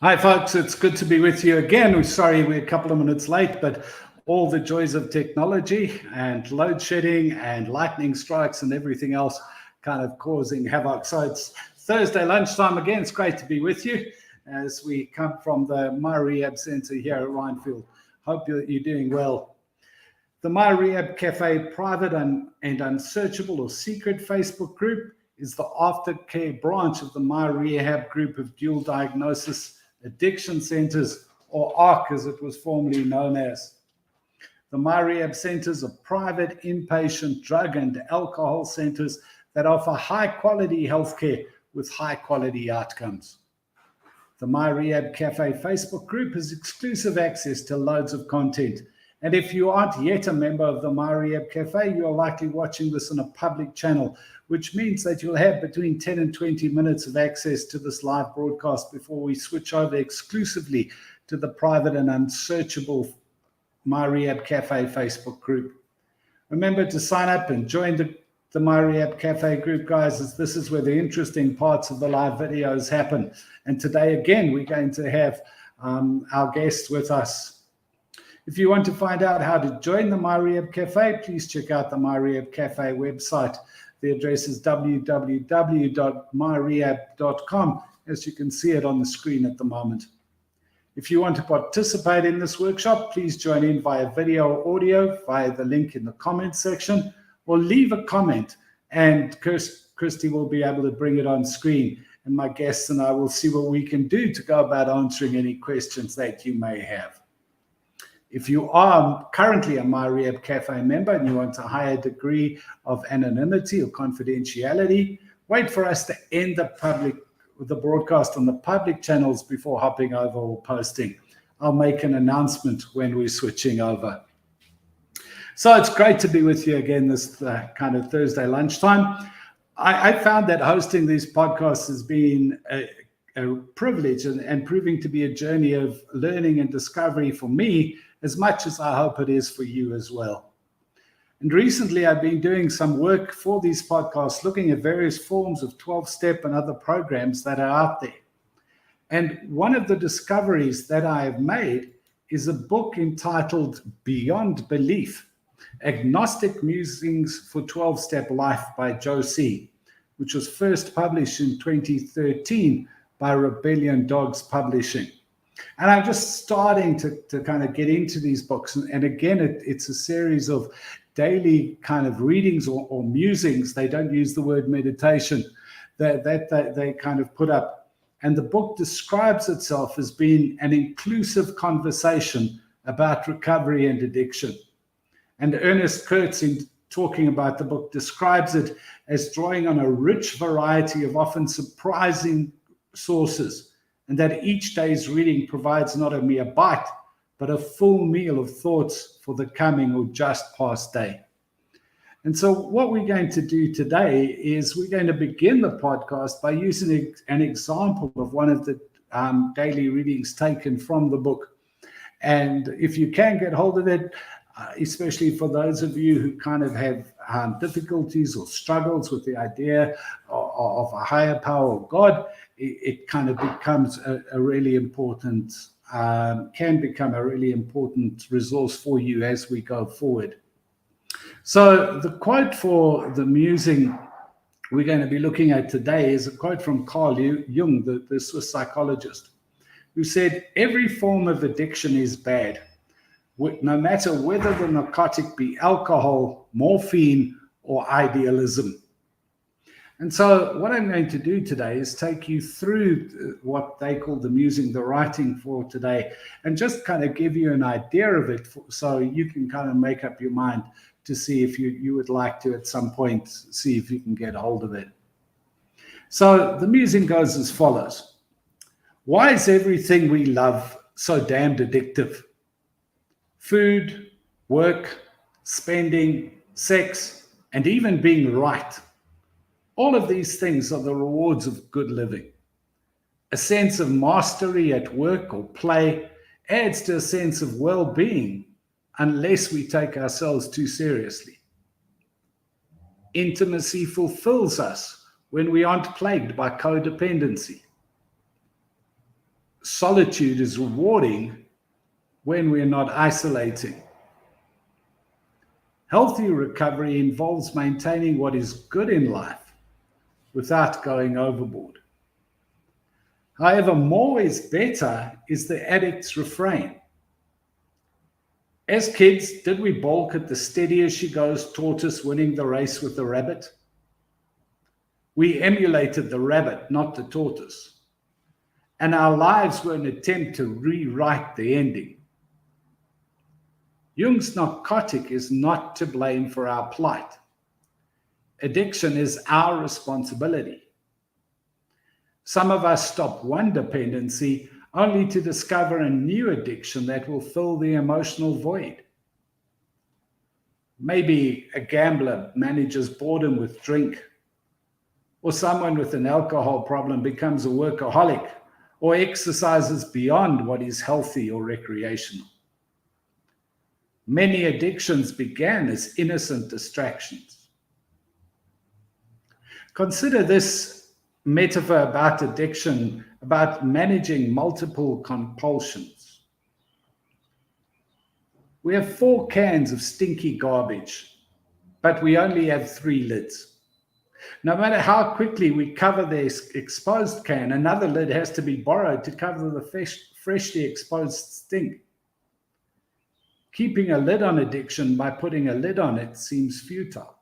Hi, folks. It's good to be with you again. We're sorry we're a couple of minutes late, but all the joys of technology and load shedding and lightning strikes and everything else kind of causing havoc. So it's Thursday lunchtime again. It's great to be with you as we come from the MyRehab Center here at Rhinefield. Hope you're doing well. The MyRehab Cafe private and unsearchable or secret Facebook group is the aftercare branch of the MyRehab Group of dual diagnosis addiction centers, or ARC as it was formerly known as. The MyRehab centers are private inpatient drug and alcohol centers that offer high quality healthcare with high quality outcomes. The MyRehab Cafe Facebook group has exclusive access to loads of content. And if you aren't yet a member of the MyRehab Cafe, you're likely watching this on a public channel, which means that you'll have between 10 and 20 minutes of access to this live broadcast before we switch over exclusively to the private and unsearchable MyRehab Cafe Facebook group. Remember to sign up and join the MyRehab Cafe group, guys, as this is where the interesting parts of the live videos happen. And today, again, we're going to have our guest with us. If you want to find out how to join the MyRehab Cafe, please check out the MyRehab Cafe website. The address is www.myrehab.com, as you can see it on the screen at the moment. If you want to participate in this workshop, please join in via video or audio via the link in the comments section, or leave a comment and Christy will be able to bring it on screen, and my guests and I will see what we can do to go about answering any questions that you may have. If you are currently a MyRehab Cafe member and you want a higher degree of anonymity or confidentiality, wait for us to end the broadcast on the public channels before hopping over or posting. I'll make an announcement when we're switching over. So it's great to be with you again this kind of Thursday lunchtime. I found that hosting these podcasts has been a privilege and proving to be a journey of learning and discovery for me, as much as I hope it is for you as well. And recently I've been doing some work for these podcasts, looking at various forms of 12-step and other programs that are out there. And one of the discoveries that I have made is a book entitled Beyond Belief, Agnostic Musings for 12-Step Life by Joe C., which was first published in 2013 by Rebellion Dogs Publishing. And I'm just starting to kind of get into these books. And again, it's a series of daily kind of readings or musings. They don't use the word meditation that they kind of put up. And the book describes itself as being an inclusive conversation about recovery and addiction. And Ernest Kurtz, in talking about the book, describes it as drawing on a rich variety of often surprising sources, and that each day's reading provides not a mere bite, but a full meal of thoughts for the coming or just past day. And so what we're going to do today is we're going to begin the podcast by using an example of one of the daily readings taken from the book. And if you can get hold of it, especially for those of you who kind of have difficulties or struggles with the idea of a higher power or God, it kind of becomes a really important, can become a really important resource for you as we go forward. So the quote for the musing we're going to be looking at today is a quote from Carl Jung, the Swiss psychologist, who said, "Every form of addiction is bad, no matter whether the narcotic be alcohol, morphine, or idealism." And so what I'm going to do today is take you through what they call the musing, the writing for today, and just kind of give you an idea of it so you can kind of make up your mind to see if you would like to at some point see if you can get hold of it. So the musing goes as follows. Why is everything we love so damned addictive? Food, work, spending, sex, and even being right. All of these things are the rewards of good living. A sense of mastery at work or play adds to a sense of well-being unless we take ourselves too seriously. Intimacy fulfills us when we aren't plagued by codependency. solitude is rewarding when we're not isolating. Healthy recovery involves maintaining what is good in life without going overboard. However, more is better is the addict's refrain. As kids, did we balk at the steady as she goes tortoise winning the race with the rabbit? We emulated the rabbit, not the tortoise. And our lives were an attempt to rewrite the ending. Jung's narcotic is not to blame for our plight. Addiction is our responsibility. Some of us stop one dependency only to discover a new addiction that will fill the emotional void. Maybe a gambler manages boredom with drink, or someone with an alcohol problem becomes a workaholic, or exercises beyond what is healthy or recreational. Many addictions began as innocent distractions. Consider this metaphor about addiction, about managing multiple compulsions. We have 4 cans of stinky garbage, but we only have 3 lids. No matter how quickly we cover the exposed can, another lid has to be borrowed to cover the freshly exposed stink. Keeping a lid on addiction by putting a lid on it seems futile.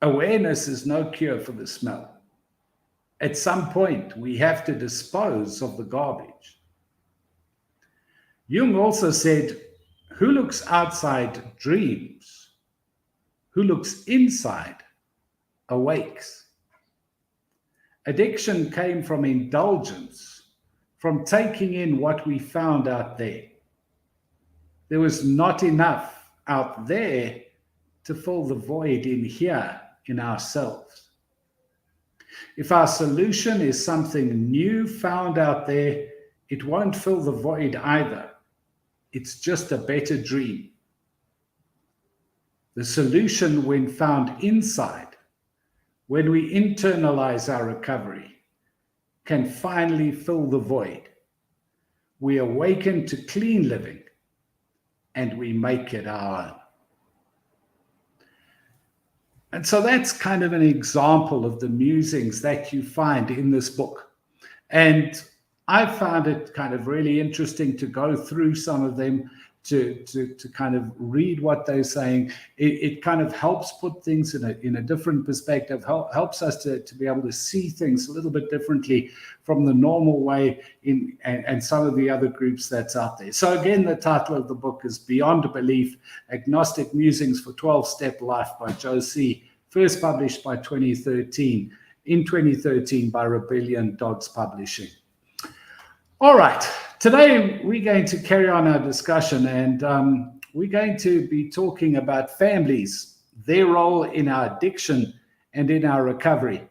Awareness is no cure for the smell. At some point, we have to dispose of the garbage. Jung also said, who looks outside dreams. Who looks inside awakes. Addiction came from indulgence, from taking in what we found out there. There was not enough out there to fill the void in here in ourselves. If our solution is something new found out there, it won't fill the void either. It's just a better dream. The solution, when found inside, when we internalize our recovery, can finally fill the void. We awaken to clean living, and we make it our own. And so that's kind of an example of the musings that you find in this book. And I found it kind of really interesting to go through some of them, to kind of read what they're saying. It kind of helps put things in a different perspective, helps us to be able to see things a little bit differently from the normal way and some of the other groups that's out there. So again, the title of the book is Beyond Belief, Agnostic Musings for 12-Step Life by Joe C., first published by 2013, in 2013 by Rebellion Dogs Publishing. All right, today we're going to carry on our discussion, and we're going to be talking about families, their role in our addiction and in our recovery.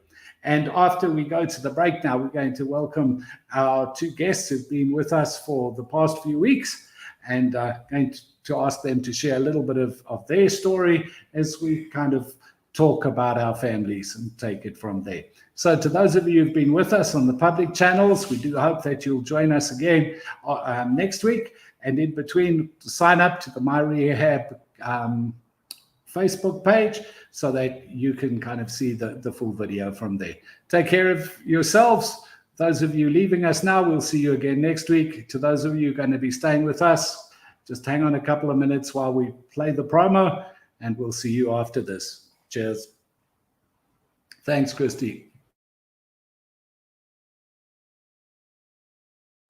And after we go to the break now, we're going to welcome our 2 guests who've been with us for the past few weeks, and going to ask them to share a little bit of their story as we kind of talk about our families and take it from there. So to those of you who've been with us on the public channels, we do hope that you'll join us again next week. And in between, sign up to the MyRehab Facebook page so that you can kind of see the full video from there. Take care of yourselves. Those of you leaving us now, we'll see you again next week. To those of you who are going to be staying with us, just hang on a couple of minutes while we play the promo, and we'll see you after this. Cheers. Thanks, Christy.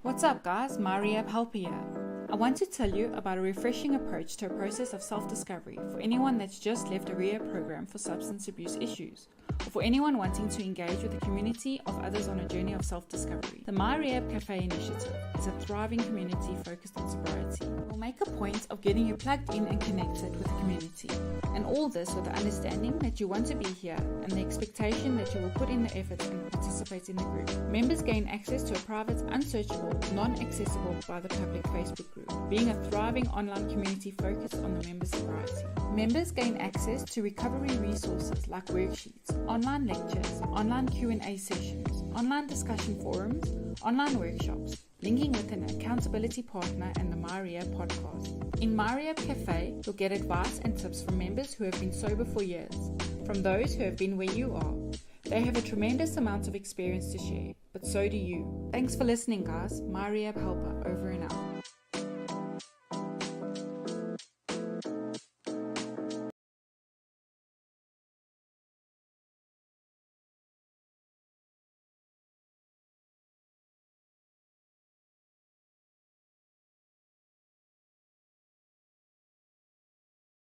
What's up, guys? MyRehab Helper here. I want to tell you about a refreshing approach to a process of self-discovery for anyone that's just left a rehab program for substance abuse issues, or for anyone wanting to engage with a community of others on a journey of self-discovery. The MyRehab Cafe initiative is a thriving community focused on sobriety. We'll make a point of getting you plugged in and connected with the community. And all this with the understanding that you want to be here and the expectation that you will put in the effort and participate in the group. Members gain access to a private, unsearchable, non-accessible by the public Facebook group, being a thriving online community focused on the members' sobriety. Members gain access to recovery resources like worksheets, online lectures, online Q&A sessions, online discussion forums, online workshops, linking with an accountability partner and the MyRehab podcast. In MyRehab Cafe, you'll get advice and tips from members who have been sober for years, from those who have been where you are. They have a tremendous amount of experience to share, but so do you. Thanks for listening, guys. MyRehab Helper, over and out.